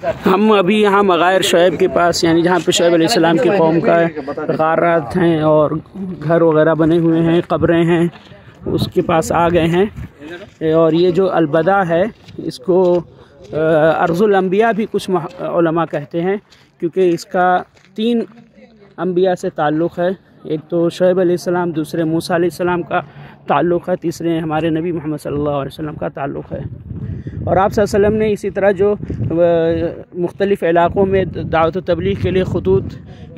हम अभी यहाँ मगायर शुएब के पास, यानी जहाँ पे शुएब अलैहिस्सलाम की कौम का गारात हैं और घर वगैरह बने हुए हैं, कब्रें हैं, उसके पास आ गए हैं। और ये जो अलबदा है, इसको अर्ज़ुल अंबिया भी कुछ उलमा कहते हैं, क्योंकि इसका 3 अंबिया से ताल्लुक़ है। एक तो शुएब अलैहिस्सलाम, दूसरे मूसा अलैहिस्सलाम का ताल्लुक़ है, तीसरे हमारे नबी मोहम्मद सल्लल्लाहु अलैहि वसल्लम का ताल्लुक़ है। और आप सल्लल्लाहु अलैहि वसल्लम ने इसी तरह जो मुख्तलिफ़ इलाक़ों में दावत व तबलीग़ के लिए ख़ुतूत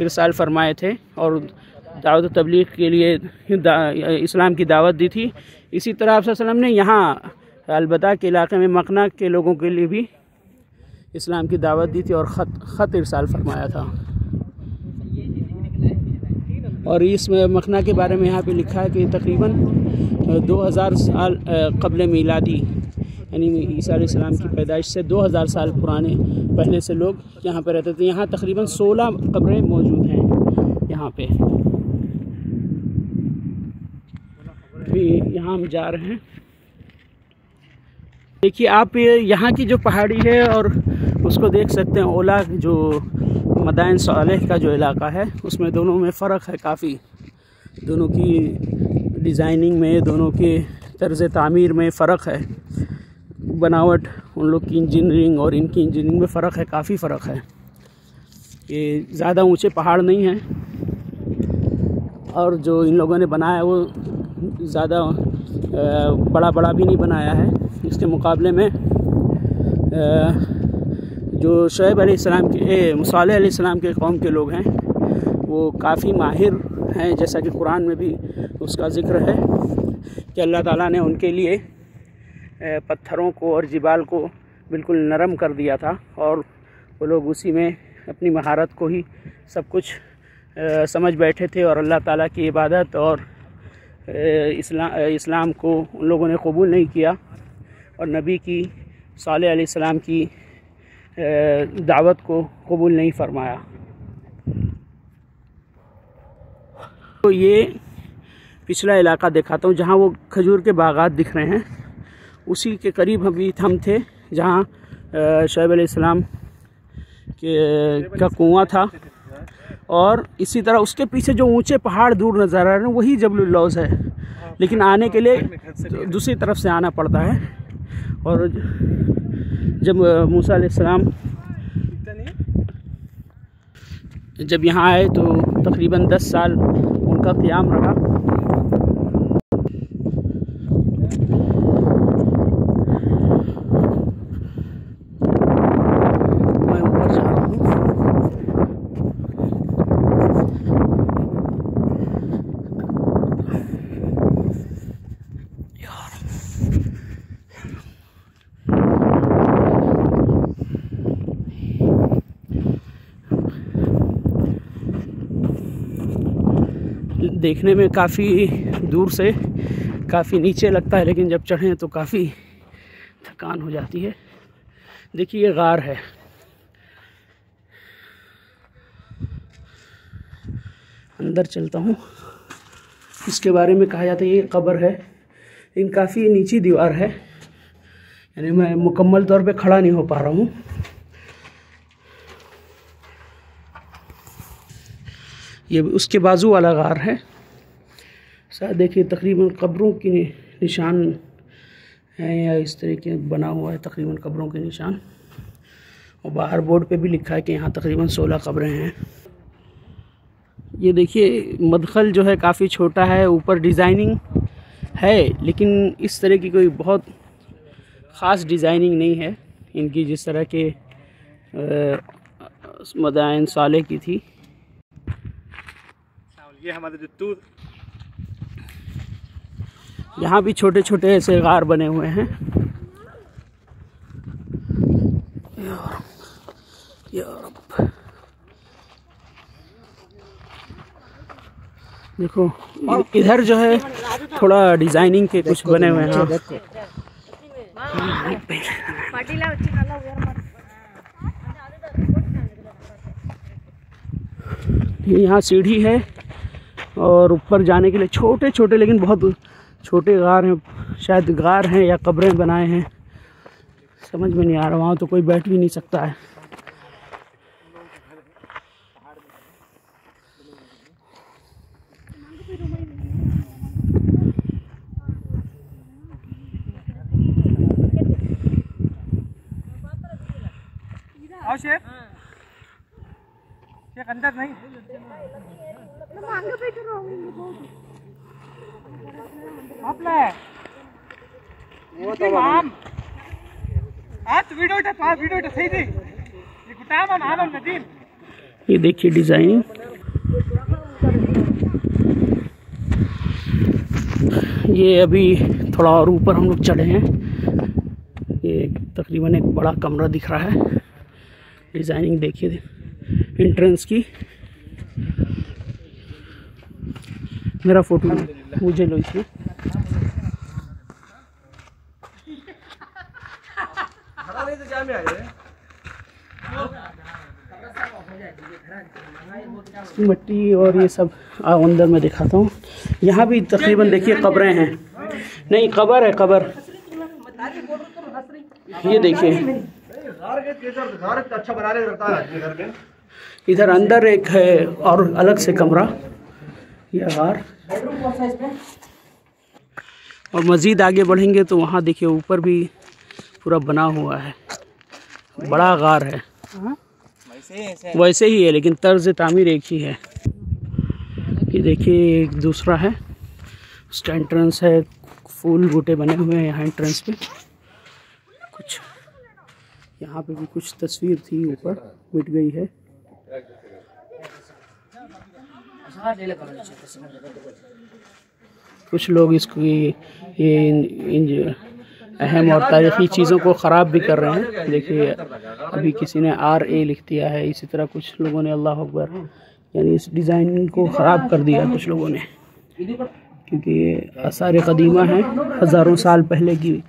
इरसाल फरमाए थे और दावत व तबलीग़ के लिए इस्लाम की दावत दी थी, इसी तरह आप सल्लल्लाहु अलैहि वसल्लम ने यहाँ अलबदा के इलाक़े में मकना के लोगों के लिए भी इस्लाम की दावत दी थी और ख़त इरसाल फरमाया था। और इस मकना के बारे में यहाँ पे लिखा है कि तकरीबन 2000 साल क़ब्ल मीलादी, यानी ईसा अलैहिस्सलाम की पैदाइश से 2000 साल पुराने पहले से लोग यहाँ पे रहते थे। यहाँ तकरीबन 16 कब्रें मौजूद हैं यहाँ पे। अभी यहाँ हम जा रहे हैं। देखिए आप यहाँ की जो पहाड़ी है और उसको देख सकते हैं, ओला जो मदाइन सालेह का जो इलाका है, उसमें दोनों में फ़र्क है काफ़ी। दोनों की डिज़ाइनिंग में, दोनों के तर्ज़ तामीर में फ़र्क है, बनावट, उन लोग की इंजीनियरिंग और इनकी इंजीनियरिंग में फ़र्क है, काफ़ी फ़र्क है। ये ज़्यादा ऊंचे पहाड़ नहीं हैं और जो इन लोगों ने बनाया वो ज़्यादा बड़ा भी नहीं बनाया है। इसके मुकाबले में जो शुएब अलैहिस्सलाम के, सालेह अलैहिस्सलाम के कौम के लोग हैं, वो काफ़ी माहिर हैं। जैसा कि कुरान में भी उसका ज़िक्र है कि अल्लाह ताला ने उनके लिए पत्थरों को और जिबाल को बिल्कुल नरम कर दिया था और वो लोग उसी में अपनी महारत को ही सब कुछ समझ बैठे थे और अल्लाह ताला की इबादत और इस्लाम को उन लोगों ने कबूल नहीं किया और नबी की सालेह अलैहिस्सलाम की दावत को कबूल नहीं फरमाया। तो ये पिछला इलाका दिखाता हूँ जहाँ वो खजूर के बागात दिख रहे हैं, उसी के करीब अभी हम थे जहाँ शुएब अलैहिस्सलाम का कुआं था। और इसी तरह उसके पीछे जो ऊंचे पहाड़ दूर नज़र आ रहे हैं वही जबल लौज़ है, लेकिन आने के लिए दूसरी तरफ से आना पड़ता है। और जब मूसा अलैहिस्सलाम जब यहाँ आए तो तकरीबन 10 साल उनका क़याम रहा। मैं ऊपर जा रहा हूँ। देखने में काफ़ी दूर से काफ़ी नीचे लगता है, लेकिन जब चढ़ें तो काफ़ी थकान हो जाती है। देखिए ये गार है, अंदर चलता हूँ। इसके बारे में कहा जाता है ये कब्र है, लेकिन काफ़ी नीची दीवार है, यानी मैं मुकम्मल तौर पे खड़ा नहीं हो पा रहा हूँ। ये उसके बाजू वाला गार है। शायद देखिए तकरीबन कब्रों के निशान हैं या इस तरीके बना हुआ है, तकरीबन कब्रों के निशान। और बाहर बोर्ड पे भी लिखा है कि यहाँ तकरीबन 16 कब्रें हैं। ये देखिए मदखल जो है काफ़ी छोटा है, ऊपर डिज़ाइनिंग है लेकिन इस तरह की कोई बहुत ख़ास डिज़ाइनिंग नहीं है इनकी, जिस तरह के मदाइन सालेह की थी। ये हमारे जो यहाँ भी छोटे छोटे ऐसे गार बने हुए हैं। देखो इधर जो है थोड़ा डिजाइनिंग के कुछ बने हुए हैं। यहाँ सीढ़ी है और ऊपर जाने के लिए छोटे छोटे लेकिन बहुत छोटे गार हैं, शायद गार हैं या कब्रें बनाए हैं, समझ में नहीं आ रहा। वहाँ तो कोई बैठ भी नहीं सकता है। आओ शेख, शेख अंदर नहीं। ये देखिए डिजाइन, ये अभी थोड़ा और ऊपर हम लोग चढ़े हैं। ये तकरीबन एक बड़ा कमरा दिख रहा है। डिजाइनिंग देखिए एंट्रेंस की। मेरा फोटो मुझे लो इसमें। मिट्टी और ये सब अंदर में दिखाता हूँ। यहाँ भी तकरीबन देखिए कब्रें हैं। नहीं, कब्र है, कब्र। ये देखिए इधर अंदर एक है और अलग से कमरा, ये गार। और मज़ीद आगे बढ़ेंगे तो वहाँ देखिए ऊपर भी पूरा बना हुआ है, बड़ा गार है। वैसे ही है लेकिन तर्ज तामीर एक ही है। ये देखिए एक दूसरा है, उसका एंट्रेंस है, फूल बूटे बने हुए हैं यहाँ एंट्रेंस पे। कुछ यहाँ पे भी कुछ तस्वीर थी ऊपर, मिट गई है। कुछ लोग इसकी ये अहम और तारीख़ी चीज़ों को ख़राब भी कर रहे हैं। देखिए अभी किसी ने RA लिख दिया है, इसी तरह कुछ लोगों ने अल्लाह अकबर, यानी इस डिज़ाइन को ख़राब कर दिया कुछ लोगों ने, क्योंकि ये आसार क़दीमा हैं, हज़ारों साल पहले की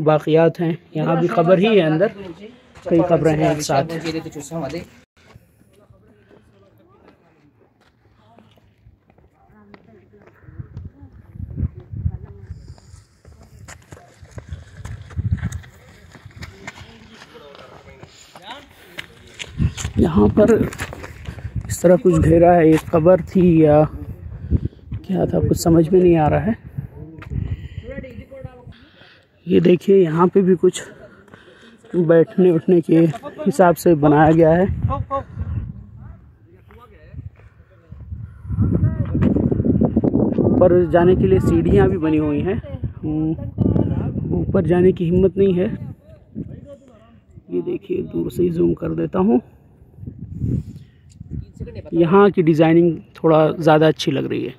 बाक़ियात हैं। यहाँ भी क़ब्र ही है, अंदर कई क़ब्रें हैं एक साथ। यहाँ पर इस तरह कुछ घेरा है, एक कब्र थी या क्या था कुछ समझ में नहीं आ रहा है। ये देखिए यहाँ पे भी कुछ बैठने उठने के हिसाब से बनाया गया है। ऊपर जाने के लिए सीढ़ियाँ भी बनी हुई हैं, ऊपर जाने की हिम्मत नहीं है। ये देखिए दूर से ही जूम कर देता हूँ। यहाँ की डिज़ाइनिंग थोड़ा ज़्यादा अच्छी लग रही है।